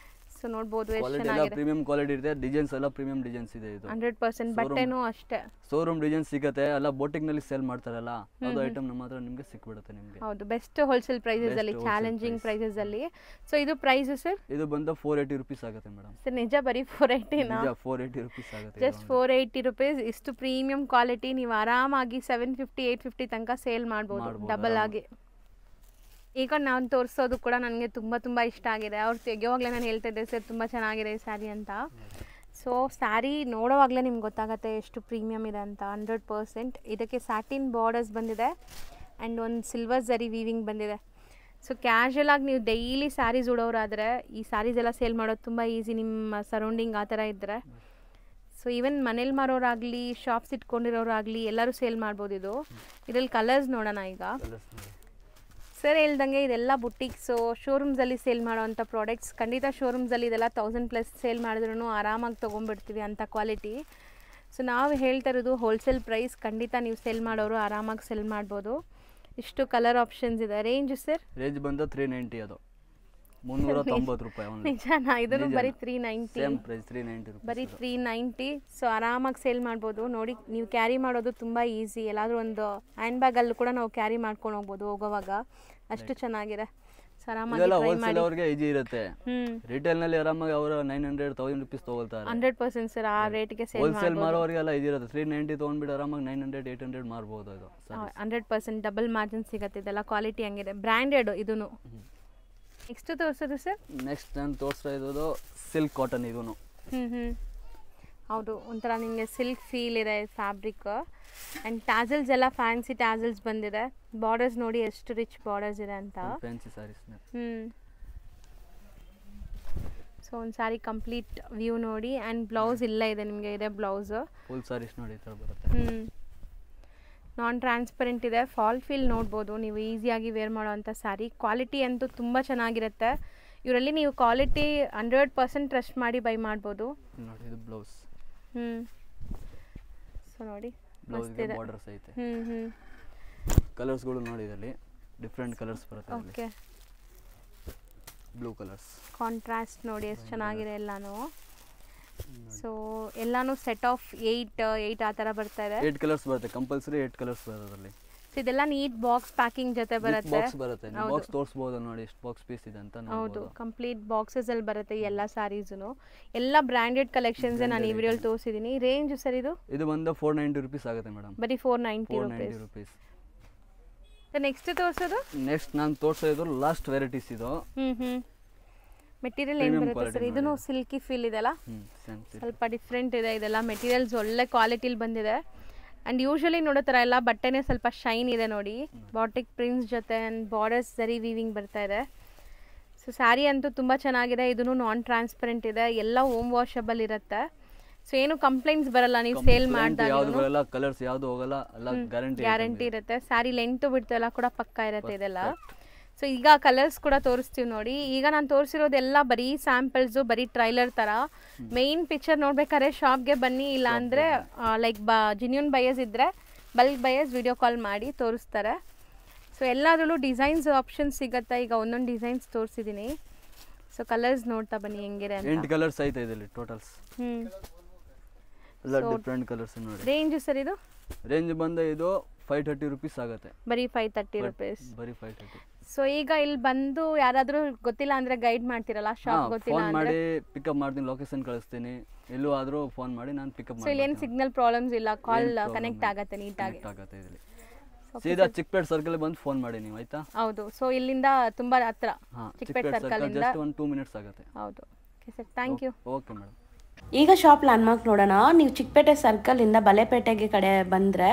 ಸೊ ನೋಡ್ಬೋದು ಎಷ್ಟು ಚೆನ್ನಾಗಿದೆ. ಪ್ರೀಮಿಯಂ ಕ್ವಾಲಿಟಿ ಇದೆ. ಡಿಸೈನ್ಸ್ ಎಲ್ಲ ಪ್ರೀಮಿಯಂ ಡಿಸೈನ್ಸ್ ಇದೆ. ಇದು 100% ಬಟ್ಟೆನೂ ಅಷ್ಟೇ ಶೋರೂಮ್ ಡಿಸೈನ್ ಸಿಗುತ್ತೆ. ಎಲ್ಲ ಬೋಟಿಕ್ ನಲ್ಲಿ ಸೇಲ್ ಮಾಡ್ತಾರಲ್ಲ, ಅದು ಐಟಮ್ ನಮ್ಮ ಹತ್ರ ನಿಮಗೆ ಸಿಕ್ಬಿಡುತ್ತೆ ನಿಮಗೆ. ಹೌದು, ಬೆಸ್ಟ್ ಹೋಲ್ಸೇಲ್ ಪ್ರೈಸಸ್ ಅಲ್ಲಿ, ಚಾಲೆಂಜಿಂಗ್ ಪ್ರೈಸಸ್ ಅಲ್ಲಿ. ಸೊ ಇದು ಪ್ರೈಸ್ ಸರ್? ಇದು ಬಂದು 480 ರುಪೀಸ್ ಆಗುತ್ತೆ ಮೇಡಮ್. ಸರ್ ನಿಜ ಬರೀ 480 ನಾ? ನಿಜ 480 ರುಪೀಸ್ ಆಗುತ್ತೆ. Just 480 rupees. ಇಷ್ಟು ಪ್ರೀಮಿಯಂ ಕ್ವಾಲಿಟಿ ನೀವು ಆರಾಮಾಗಿ 750 850 ತನಕ ಸೇಲ್ ಮಾಡ್ಬೋದು ಡಬಲ್ ಆಗಿ. ಈಗ ನಾನು ತೋರಿಸೋದು ಕೂಡ ನನಗೆ ತುಂಬ ಇಷ್ಟ ಆಗಿದೆ. ಅವ್ರು ತೆಗೆಯೋವಾಗಲೇ ನಾನು ಹೇಳ್ತಾ ಇದ್ದೆ ಸರ್ ತುಂಬ ಚೆನ್ನಾಗಿದೆ ಈ ಸ್ಯಾರಿ ಅಂತ. ಸೊ ಸ್ಯಾರಿ ನೋಡೋವಾಗಲೇ ನಿಮ್ಗೆ ಗೊತ್ತಾಗುತ್ತೆ ಎಷ್ಟು ಪ್ರೀಮಿಯಮ್ ಇದೆ ಅಂತ. 100%. ಇದಕ್ಕೆ ಸ್ಯಾಟಿನ್ ಬಾರ್ಡರ್ಸ್ ಬಂದಿದೆ ಆ್ಯಂಡ್ ಒಂದು ಸಿಲ್ವರ್ ಝರಿ ವೀವಿಂಗ್ ಬಂದಿದೆ. ಸೊ ಕ್ಯಾಶುಯಲಾಗಿ ನೀವು ಡೈಲಿ ಸ್ಯಾರೀಸ್ ಉಡೋರಾದರೆ ಈ ಸ್ಯಾರೀಸ್ ಎಲ್ಲ ಸೇಲ್ ಮಾಡೋದು ತುಂಬ ಈಸಿ, ನಿಮ್ಮ ಸರೌಂಡಿಂಗ್ ಆ ಥರ ಇದ್ದರೆ. ಸೊ ಈವನ್ ಮನೇಲಿ ಮಾರೋರಾಗಲಿ ಶಾಪ್ಸ್ ಇಟ್ಕೊಂಡಿರೋರಾಗಲಿ ಎಲ್ಲರೂ ಸೇಲ್ ಮಾಡ್ಬೋದು ಇದು. ಇದರಲ್ಲಿ ಕಲರ್ಸ್ ನೋಡೋಣ ಈಗ. ಸರ್ ಹೇಳ್ದಂಗೆ ಇದೆಲ್ಲ ಬುಟ್ಟಿಕ್ಸು ಶೋರೂಮ್ಸಲ್ಲಿ ಸೇಲ್ ಮಾಡೋವಂಥ ಪ್ರಾಡಕ್ಟ್ಸ್. ಖಂಡಿತ ಶೋರೂಮ್ಸಲ್ಲಿ ಇದೆಲ್ಲ 1000+ ಸೇಲ್ ಮಾಡಿದ್ರೂ ಆರಾಮಾಗಿ ತೊಗೊಂಡ್ಬಿಡ್ತೀವಿ ಅಂಥ ಕ್ವಾಲಿಟಿ. ಸೊ ನಾವು ಹೇಳ್ತಾ ಇರೋದು ಹೋಲ್ಸೇಲ್ ಪ್ರೈಸ್. ಖಂಡಿತ ನೀವು ಸೇಲ್ ಮಾಡೋರು ಆರಾಮಾಗಿ ಸೇಲ್ ಮಾಡ್ಬೋದು. ಇಷ್ಟು ಕಲರ್ ಆಪ್ಷನ್ಸ್ ಇದೆ. Range sir? ರೇಂಜ್ ಬಂದು 390, ಅದು 390 ರೂಪಾಯಿ. ನಿಜನಾ? ಇದನ್ನು ಬರೀ 390. ಸೇಮ್ ಪ್ರೈಸ್ 390 ರೂಪಾಯಿ, ಬರೀ 390. ಸೊ ಆರಾಮಾಗಿ ಸೇಲ್ ಮಾಡ್ಬೋದು. ನೋಡಿ ನೀವು ಕ್ಯಾರಿ ಮಾಡೋದು ತುಂಬ ಈಸಿ. ಎಲ್ಲಾದರೂ ಒಂದು ಹ್ಯಾಂಡ್ ಬ್ಯಾಗಲ್ಲೂ ಕೂಡ ನಾವು ಕ್ಯಾರಿ ಮಾಡ್ಕೊಂಡು ಹೋಗ್ಬೋದು ಹೋಗೋವಾಗ. ಅಷ್ಟು ಚೆನ್ನಾಗಿದೆ. ಸೊ ಆರಾಮಾಗಿ ಟ್ರೈ ಮಾಡಿ. ಅವ್ರಿಗೆ ಈಜಿ ಇರುತ್ತೆ. ರಿಟೇಲ್ ನಲ್ಲಿ ಆರಾಮಾಗಿ ಅವರು 900-1000 ರೂಪೀಸ್ ತಗೊಳ್ತಾರೆ. 100% ಸರ್ ಆ ರೇಟ್ಗೆ ಸೇಲ್ ಹೋಲ್ಸೇಲ್ ಮಾರೋರಿಗೆಲ್ಲ ಈಜಿ ಇರುತ್ತೆ. 390 ತಗೊಂಡ್ಬಿಟ್ಟು ಆರಾಮಾಗಿ 900-800 ಮಾರ್ಬೋದು. ಇದು 100% ಡಬಲ್ ಮಾರ್ಜಿನ್ ಸಿಗುತ್ತೆ. ಇದೆಲ್ಲ ಕ್ವಾಲಿಟಿ ಹಂಗಿದೆ, ಬ್ರ್ಯಾಂಡೆಡ್ ಇದೂ. ನೆಕ್ಸ್ಟ್ ತೋರಿಸೋದು ಸರ್? ನೆಕ್ಸ್ಟ್ ನಾನು ತೋರಿಸ್ತಾ ಇರೋದು ಸಿಲ್ಕ್ ಕಾಟನ್. ಇದೂ ಹೌದು, ಒಂಥರ ನಿಮಗೆ ಸಿಲ್ಕ್ ಫೀಲ್ ಇದೆ ಫ್ಯಾಬ್ರಿಕ್. ಆ್ಯಂಡ್ ಟ್ಯಾಸಲ್ಸ್ ಎಲ್ಲ ಫ್ಯಾನ್ಸಿ ಟ್ಯಾಸಲ್ಸ್ ಬಂದಿದೆ. ಬಾರ್ಡರ್ಸ್ ನೋಡಿ ಎಷ್ಟು ರಿಚ್ ಬಾರ್ಡರ್ಸ್ ಇದೆ ಅಂತ. ಫ್ಯಾನ್ಸಿ ಸ್ಯಾರೀಸ್. ಸೊ ಒಂದು ಸ್ಯಾರಿ ಕಂಪ್ಲೀಟ್ ವ್ಯೂ ನೋಡಿ. ಆ್ಯಂಡ್ ಬ್ಲೌಸ್ ಇಲ್ಲ ಇದೆ ನಿಮಗೆ, ಇದೆ ಬ್ಲೌಸ್. ಫುಲ್ ಸ್ಯಾರೀಸ್ ನೋಡಿ ಈ ಥರ ಬರುತ್ತೆ. ನಾನ್ ಟ್ರಾನ್ಸ್ಪರೆಂಟ್ ಇದೆ. ಫಾಲ್ ಫೀಲ್ ನೋಡ್ಬೋದು ನೀವು ಈಸಿಯಾಗಿ ವೇರ್ ಮಾಡೋವಂಥ ಸ್ಯಾರಿ. ಕ್ವಾಲಿಟಿ ಅಂತೂ ತುಂಬ ಚೆನ್ನಾಗಿರುತ್ತೆ. ಇವರಲ್ಲಿ ನೀವು ಕ್ವಾಲಿಟಿ 100% ಟ್ರಸ್ಟ್ ಮಾಡಿ ಬೈ ಮಾಡ್ಬೋದು. ನೋಡಿ ಇದು ಬ್ಲೌಸ್. ಸೊ ನೋಡಿ ಬ್ಲೌಸ್ ಬಾರ್ಡರ್ಸ್ ಐತೆ. ಕಲರ್ಸ್ಗಳು ನೋಡಿ ಇದರಲ್ಲಿ ಡಿಫ್ರೆಂಟ್ ಕಲರ್ಸ್ ಬರುತ್ತೆ. ಓಕೆ, ಬ್ಲೂ ಕಲರ್ಸ್ ಕಾಂಟ್ರಾಸ್ಟ್ ನೋಡಿ ಎಷ್ಟು ಚೆನ್ನಾಗಿದೆ ಎಲ್ಲಾನು. ಸೊ ಎಲ್ಲಾನು ಸೆಟ್ ಆಫ್ 8 ಆ ಥರ ಬರ್ತಾ ಇದೆ. 8 ಕಲರ್ಸ್ ಬರುತ್ತೆ, ಕಂಪಲ್ಸರಿ 8 ಕಲರ್ಸ್ ಬರುತ್ತೆ ಅದರಲ್ಲಿ. ಸೊ ಇದೆಲ್ಲ ನೀಟ್ ಬಾಕ್ಸ್ ಪ್ಯಾಕಿಂಗ್ ಜೊತೆ ಬರುತ್ತೆ. ಬಾಕ್ಸ್ ಬರುತ್ತೆ. ಬಾಕ್ಸ್ ತೋರಿಸಬಹುದು ನೋಡಿ ಎಷ್ಟು ಬಾಕ್ಸ್ ಪೀಸ್ ಇದೆ ಅಂತ. ಹೌದು, ಕಂಪ್ಲೀಟ್ ಬಾಕ್ಸಸ್ ಅಲ್ಲಿ ಬರುತ್ತೆ ಎಲ್ಲ ಸ್ಯಾರೀಸ್ನು. ಎಲ್ಲ ಬ್ರಾಂಡೆಡ್ ಕಲೆಕ್ಷನ್ಸ್ ನಾನು ಈ ವಿಡಿಯೋಲಿ ತೋರಿಸಿದ್ದೀನಿ. ರೇಂಜ್ ಸರ್ ಇದು? ಇದು ಬಂದು 490 ರೂಪೀಸ್ ಆಗುತ್ತೆ ಮೇಡಮ್. ಬರೀ 490 ರೂಪೀಸ್. ನೆಕ್ಸ್ಟ್ ತೋರಿಸೋದು? ನೆಕ್ಸ್ಟ್ ನಾನು ತೋರಿಸೋದು ಲಾಸ್ಟ್ ವೆರೈಟೀಸ್ ಇದು. ಮೆಟೀರಿಯಲ್ ಏನು ಬರುತ್ತೆ ಸರ್? ಇದನ್ನು ಸಿಲ್ಕಿ ಫೀಲ್ ಇದೆಲ್ಲ, ಸ್ವಲ್ಪ ಡಿಫ್ರೆಂಟ್ ಇದೆ. ಇದೆಲ್ಲ ಮೆಟೀರಿಯಲ್ಸ್ ಒಳ್ಳೆ ಕ್ವಾಲಿಟಿಲಿ ಬಂದಿದೆ. ಆ್ಯಂಡ್ ಯೂಶಲಿ ನೋಡೋ ಥರ ಎಲ್ಲ ಬಟ್ಟೆನೇ ಸ್ವಲ್ಪ ಶೈನ್ ಇದೆ ನೋಡಿ. ಬಾಟಿಕ್ ಪ್ರಿಂಟ್ಸ್ ಜೊತೆ ಆ್ಯಂಡ್ ಬಾರ್ಡರ್ಸ್ ಝರಿ ವೀವಿಂಗ್ ಬರ್ತಾ ಇದೆ. ಸೊ ಸ್ಯಾರಿ ಅಂತೂ ತುಂಬ ಚೆನ್ನಾಗಿದೆ. ಇದೂ ನಾನ್ ಟ್ರಾನ್ಸ್ಪರೆಂಟ್ ಇದೆ. ಎಲ್ಲ ಹೋಮ್ ವಾಷಬಲ್ ಇರುತ್ತೆ. ಸೊ ಏನು ಕಂಪ್ಲೇಂಟ್ಸ್ ಬರಲ್ಲ ನೀವು ಸೇಲ್ ಮಾಡಿದಾಗ. ಕಲರ್ಸ್ ಯಾವುದು ಹೋಗಲ್ಲ, ಗ್ಯಾರಂಟಿ ಇರುತ್ತೆ. ಸ್ಯಾರಿ ಲೆಂತ್ ಬಿಡ್ತು ಎಲ್ಲ ಕೂಡ ಪಕ್ಕಾ ಇರುತ್ತೆ ಇದೆಲ್ಲ. ಸೊ ಈಗ ಕಲರ್ಸ್ ಕೂಡ ತೋರಿಸ್ತೀವಿ ನೋಡಿ. ಈಗ ನಾನು ತೋರಿಸಿರೋದೆಲ್ಲ ಬರೀ ಸ್ಯಾಂಪಲ್ಸು, ಬರೀ ಟ್ರೈಲರ್ ಥರ. ಮೇಯ್ನ್ ಪಿಕ್ಚರ್ ನೋಡ್ಬೇಕಾದ್ರೆ ಶಾಪ್ಗೆ ಬನ್ನಿ, ಇಲ್ಲ ಅಂದರೆ ಲೈಕ್ ಜಿನ್ಯೂನ್ ಬಯರ್ಸ್ ಇದ್ದರೆ ಬಲ್ಕ್ ಬಯರ್ಸ್ ವಿಡಿಯೋ ಕಾಲ್ ಮಾಡಿ ತೋರಿಸ್ತಾರೆ. ಸೊ ಎಲ್ಲದರಲ್ಲೂ ಡಿಸೈನ್ಸ್ ಆಪ್ಷನ್ಸ್ ಸಿಗುತ್ತೆ. ಈಗ ಒಂದೊಂದು ಡಿಸೈನ್ಸ್ ತೋರಿಸಿದ್ದೀನಿ. ಸೊ ಕಲರ್ಸ್ ನೋಡ್ತಾ ಬನ್ನಿ ಹೆಂಗಿದೆ ಅಂತ. 8 ಕಲರ್ಸ್ ಐತೆ ಇದರಲ್ಲಿ ಟೋಟಲ್ಸ್. ಎಲ್ಲ ಡಿಫರೆಂಟ್ ಕಲರ್ಸ್ ನೋಡಿ. ರೇಂಜ್ ಸರ್ ಇದು? ರೇಂಜ್ ಬಂದು ಇದು 530 ರೂಪೀಸ್ ಆಗುತ್ತೆ. ಬರೀ 530 ರೂಪೀಸ್. ಬರೀ 530. ಸೊ ಈಗ ಇಲ್ಲಿ ಬಂದು ಯಾರಾದರೂ ಗೊತ್ತಿಲ್ಲ ಅಂದ್ರೆ ಗೈಡ್ ಮಾಡ್ತಿರಲ್ಲ, ಶಾಪ್ ಗೊತ್ತಿಲ್ಲ ಫೋನ್ ಮಾಡಿ ಪಿಕಪ್ ಮಾಡ್ತೀನಿ, ಲೊಕೇಶನ್ ಕಳಿಸ್ತೀನಿ. ಎಲ್ಲೂ ಆದರೂ ಫೋನ್ ಮಾಡಿ ನಾನು ಪಿಕಪ್ ಮಾಡ್ತೀನಿ. ಸೊ ಇಲ್ಲಿ ಏನು ಸಿಗ್ನಲ್ ಪ್ರಾಬ್ಲಮ್ಸ್ ಇಲ್ಲ, ಕಾಲ್ ಕನೆಕ್ಟ್ ಆಗುತ್ತೆ ನೀಟಾಗಿ. ಆಗುತ್ತೆ ಇದರಲ್ಲಿ. ಸೀದಾ ಚಿಕ್ಕಪೇಟೆ ಸರ್ಕಲ್ ಬಂದು ಫೋನ್ ಮಾಡಿ ನೀವು, ಆಯ್ತಾ? ಹೌದು. ಸೊ ಇಲ್ಲಿಂದ ತುಂಬಾ ಹತ್ರ, ಚಿಕ್ಕಪೇಟೆ ಸರ್ಕಲ್ ಇಂದ ಜಸ್ಟ್ 1-2 ಮಿನಿಟ್ಸ್ ಆಗುತ್ತೆ. ಹೌದು. Okay sir, thank you. Okay madam. ಈಗ ಶಾಪ್ ಲ್ಯಾಂಡ್ಮಾರ್ಕ್ ನೋಡೋಣ. ನೀವು ಚಿಕ್ಕಪೇಟೆ ಸರ್ಕಲಿಂದ ಬಲೆಪೇಟೆಗೆ ಕಡೆ ಬಂದರೆ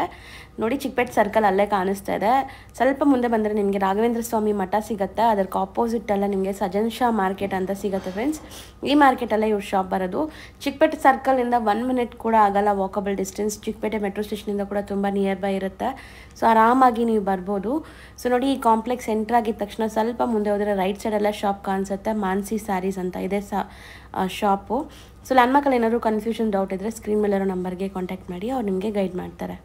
ನೋಡಿ, ಚಿಕ್ಕಪೇಟೆ ಸರ್ಕಲ್ ಅಲ್ಲೇ ಕಾಣಿಸ್ತಾ ಇದೆ. ಸ್ವಲ್ಪ ಮುಂದೆ ಬಂದರೆ ನಿಮಗೆ ರಾಘವೇಂದ್ರ ಸ್ವಾಮಿ ಮಠ ಸಿಗುತ್ತೆ. ಅದಕ್ಕೆ ಆಪೋಸಿಟ್ಟೆಲ್ಲ ನಿಮಗೆ ಸಜನ್ ಶಾ ಮಾರ್ಕೆಟ್ ಅಂತ ಸಿಗುತ್ತೆ ಫ್ರೆಂಡ್ಸ್. ಈ ಮಾರ್ಕೆಟಲ್ಲೇ ಇವ್ರ ಶಾಪ್ ಬರೋದು. ಚಿಕ್ಕಪೇಟೆ ಸರ್ಕಲಿಂದ 1 ಮಿನಿಟ್ ಕೂಡ ಆಗಲ್ಲ ವಾಕಬಲ್ ಡಿಸ್ಟೆನ್ಸ್. ಚಿಕ್ಕಪೇಟೆ ಮೆಟ್ರೋ ಸ್ಟೇಷನಿಂದ ಕೂಡ ತುಂಬ ನಿಯರ್ ಬೈ ಇರುತ್ತೆ. ಸೊ ಆರಾಮಾಗಿ ನೀವು ಬರ್ಬೋದು. ಸೊ ನೋಡಿ, ಈ ಕಾಂಪ್ಲೆಕ್ಸ್ ಎಂಟ್ರ್ ಆಗಿದ ತಕ್ಷಣ ಸ್ವಲ್ಪ ಮುಂದೆ ಹೋದರೆ ರೈಟ್ ಸೈಡೆಲ್ಲ ಶಾಪ್ ಕಾಣಿಸುತ್ತೆ. ಮಾನ್ಸಿ ಸ್ಯಾರೀಸ್ ಅಂತ ಇದೆ ಶಾಪು. ಸೊ ಲ್ಯಾಂಡ್ಮಾರ್ಕಲ್ಲಿ ಏನಾದರೂ ಕನ್ಫ್ಯೂಷನ್ ಡೌಟ್ ಇದ್ದರೆ ಸ್ಕ್ರೀನ್ ಮೇಲಿರೋ ನಂಬರ್ಗೆ ಕಾಂಟ್ಯಾಕ್ಟ್ ಮಾಡಿ, ಅವ್ರು ನಿಮಗೆ ಗೈಡ್ ಮಾಡ್ತಾರೆ.